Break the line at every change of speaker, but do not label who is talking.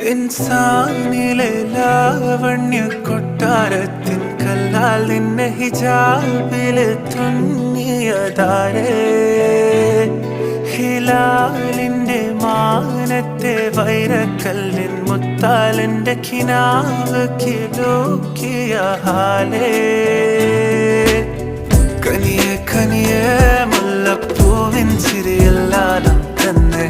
ഇൻസാനിലെ ലാവണ്യ കൊട്ടാരത്തിൻ കല്ലാൽ നിന്നെ ഹിജാബില് തുന്നിയതാരേ ഹിലാലിന്റെ മാനത്തെ വൈരക്കല്ലിൻ മുത്താലിന്റെ കിനാവ് കിലോക്കിയ ഹാലേ കനിയെ കനിയെ മുല്ലപ്പൂവിൻ ചിരിയില്ലാതെ തന്നെ